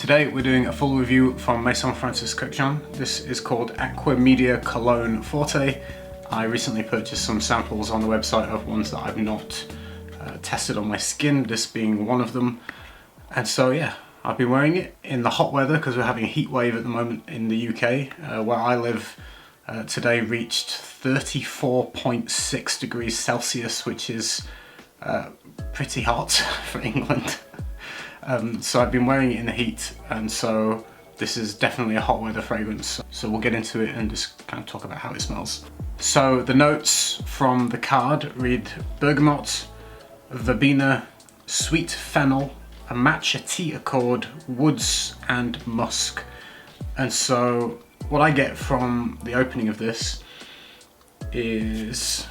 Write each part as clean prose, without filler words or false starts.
Today we're doing a full review from Maison Kurkdjian. This is called Aqua Media Cologne Forte. I recently purchased some samples on the website of ones that I've not tested on my skin, this being one of them. And so yeah, I've been wearing it in the hot weather because we're having a heat wave at the moment in the UK. Where I live today reached 34.6 degrees Celsius, which is pretty hot for England. So I've been wearing it in the heat, and so this is definitely a hot weather fragrance. So we'll get into it and just kind of talk about how it smells. So the notes from the card read bergamot, verbena, sweet fennel, a matcha tea accord, woods and musk. And so what I get from the opening of this is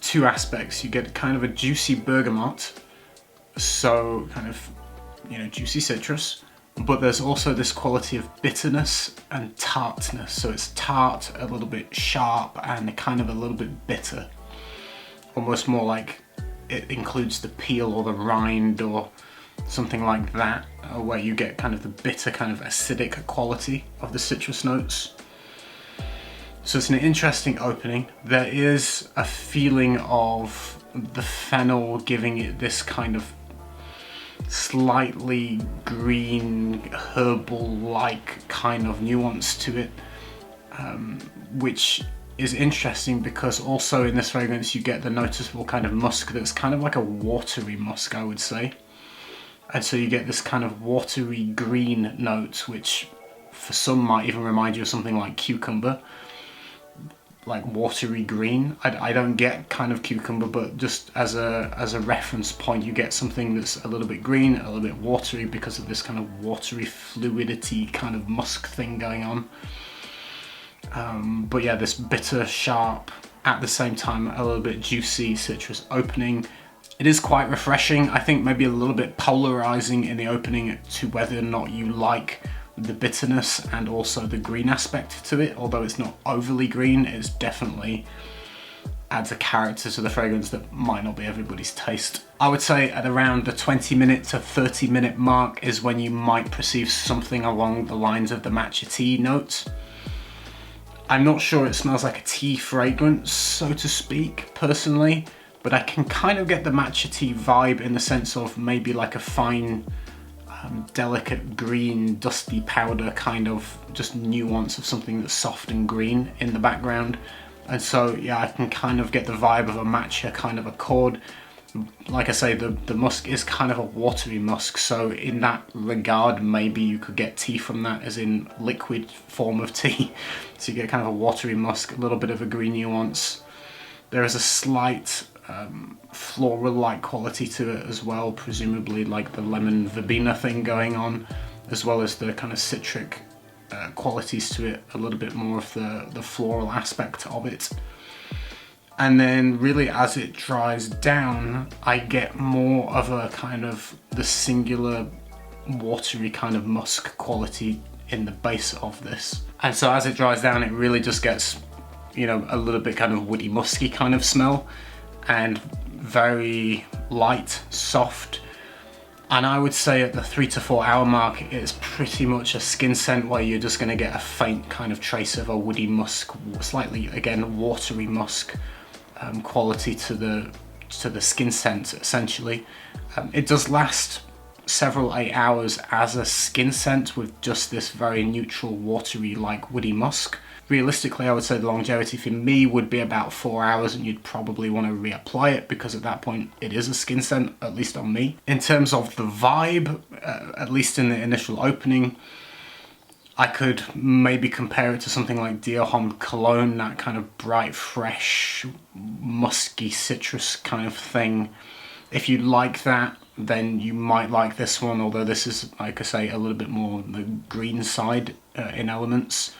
two aspects. You get kind of a juicy bergamot, so kind of, you know, juicy citrus, but there's also this quality of bitterness and tartness. So it's tart, a little bit sharp, and kind of a little bit bitter, almost more like it includes the peel or the rind or something like that, where you get kind of the bitter, kind of acidic quality of the citrus notes. So it's an interesting opening. There is a feeling of the fennel giving it this kind of slightly green, herbal-like kind of nuance to it, which is interesting because also in this fragrance you get the noticeable kind of musk that's kind of like a watery musk, I would say. And so you get this kind of watery green note, which for some might even remind you of something like cucumber, like watery green. I don't get kind of cucumber, but just as a reference point, you get something that's a little bit green, a little bit watery because of this kind of watery fluidity kind of musk thing going on. But yeah, this bitter, sharp, at the same time a little bit juicy citrus opening. It is quite refreshing. I think maybe a little bit polarizing in the opening to whether or not you like the bitterness and also the green aspect to it. Although it's not overly green, it's definitely adds a character to the fragrance that might not be everybody's taste. I would say at around the 20-minute to 30-minute mark is when you might perceive something along the lines of the matcha tea notes. I'm not sure it smells like a tea fragrance, so to speak, personally, but I can kind of get the matcha tea vibe in the sense of maybe like a fine, delicate green, dusty powder kind of just nuance of something that's soft and green in the background. And so yeah, I can kind of get the vibe of a matcha kind of accord. Like I say, the musk is kind of a watery musk, so in that regard maybe you could get tea from that, as in liquid form of tea. So you get kind of a watery musk, a little bit of a green nuance. There is a slight floral-like quality to it as well, presumably like the lemon verbena thing going on, as well as the kind of citric qualities to it, a little bit more of the floral aspect of it. And then really as it dries down, I get more of a kind of the singular watery kind of musk quality in the base of this. And so as it dries down, it really just gets, you know, a little bit kind of woody musky kind of smell, and very light, soft. And I would say at the 3 to 4 hour mark, it's pretty much a skin scent where you're just gonna get a faint kind of trace of a woody musk, slightly, again, watery musk quality to the skin scent, essentially. It does last several 8 hours as a skin scent with just this very neutral, watery, like woody musk. Realistically, I would say the longevity for me would be about 4 hours, and you'd probably want to reapply it because at that point it is a skin scent, at least on me. In terms of the vibe, at least in the initial opening, I could maybe compare it to something like Dior Homme Cologne, that kind of bright, fresh, musky citrus kind of thing. If you like that, then you might like this one, although this is, like I say, a little bit more the green side in elements.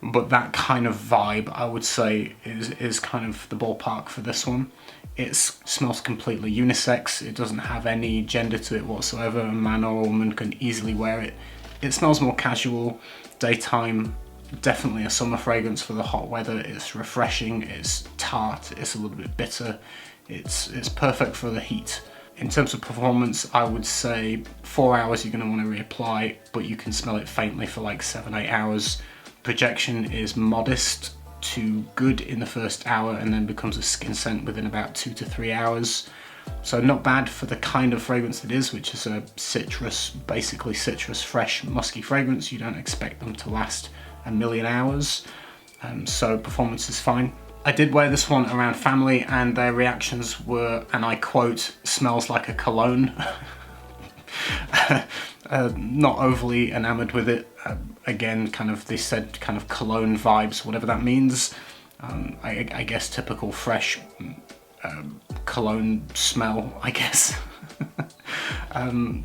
But that kind of vibe, I would say, is kind of the ballpark for this one. It smells completely unisex. It doesn't have any gender to it whatsoever. A man or a woman can easily wear it. It smells more casual, daytime, definitely a summer fragrance for the hot weather. It's refreshing, it's tart, it's a little bit bitter. It's perfect for the heat. In terms of performance, I would say 4 hours you're going to want to reapply, but you can smell it faintly for like 7-8 hours. Projection is modest to good in the first hour and then becomes a skin scent within about 2 to 3 hours. So not bad for the kind of fragrance it is, which is a citrus, basically citrus, fresh, musky fragrance. You don't expect them to last a million hours. So performance is fine. I did wear this one around family and their reactions were, and I quote, "smells like a cologne." Not overly enamored with it. Again, kind of, they said kind of cologne vibes, whatever that means. I guess typical fresh cologne smell, I guess.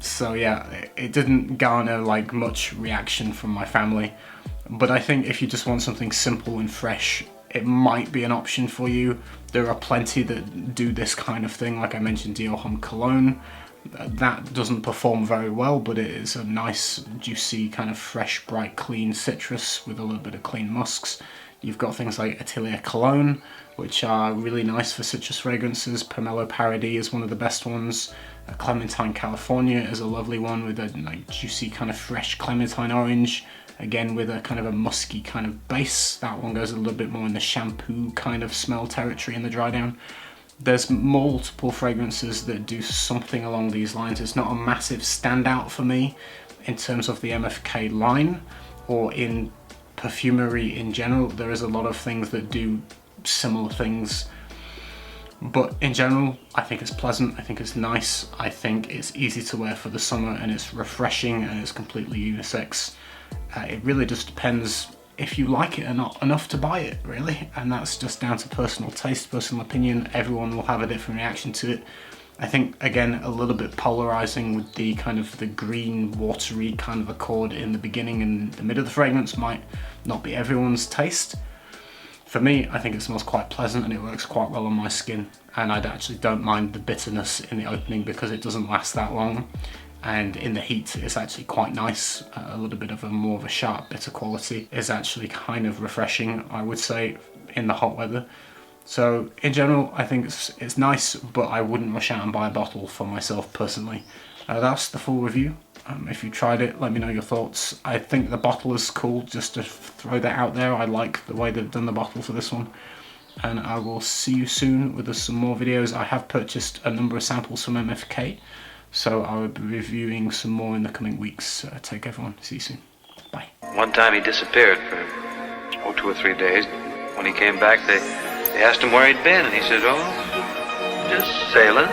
So yeah, it didn't garner like much reaction from my family. But I think if you just want something simple and fresh, it might be an option for you. There are plenty that do this kind of thing, like I mentioned, Dior Homme Cologne. That doesn't perform very well, but it is a nice, juicy, kind of fresh, bright, clean citrus with a little bit of clean musks. You've got things like Atelier Cologne, which are really nice for citrus fragrances. Pomelo Paradis is one of the best ones. Clementine California is a lovely one with a like juicy, kind of fresh clementine orange. Again, with a kind of a musky kind of base. That one goes a little bit more in the shampoo kind of smell territory in the dry down. There's multiple fragrances that do something along these lines. It's not a massive standout for me in terms of the MFK line or in perfumery in general. There is a lot of things that do similar things. But in general, I think it's pleasant, I think it's nice, I think it's easy to wear for the summer, and it's refreshing, and it's completely unisex. It really just depends if you like it or not enough to buy it, really, and that's just down to personal taste, personal opinion. Everyone will have a different reaction to it. I think, again, a little bit polarizing with the kind of the green, watery kind of accord in the beginning and the middle of the fragrance might not be everyone's taste. For me, I think it smells quite pleasant and it works quite well on my skin, and I actually don't mind the bitterness in the opening because it doesn't last that long, and in the heat it's actually quite nice. A little bit of a more of a sharp bitter quality is actually kind of refreshing, I would say, in the hot weather. So in general, I think it's nice, but I wouldn't rush out and buy a bottle for myself personally. That's the full review. If you tried it, let me know your thoughts. I think the bottle is cool, just to throw that out there. I like the way they've done the bottle for this one. And I will see you soon with some more videos. I have purchased a number of samples from MFK, so I will be reviewing some more in the coming weeks. Take care, everyone. See you soon. Bye. One time he disappeared for 2 or 3 days. When he came back, they asked him where he'd been, and he said, "Oh, just sailing."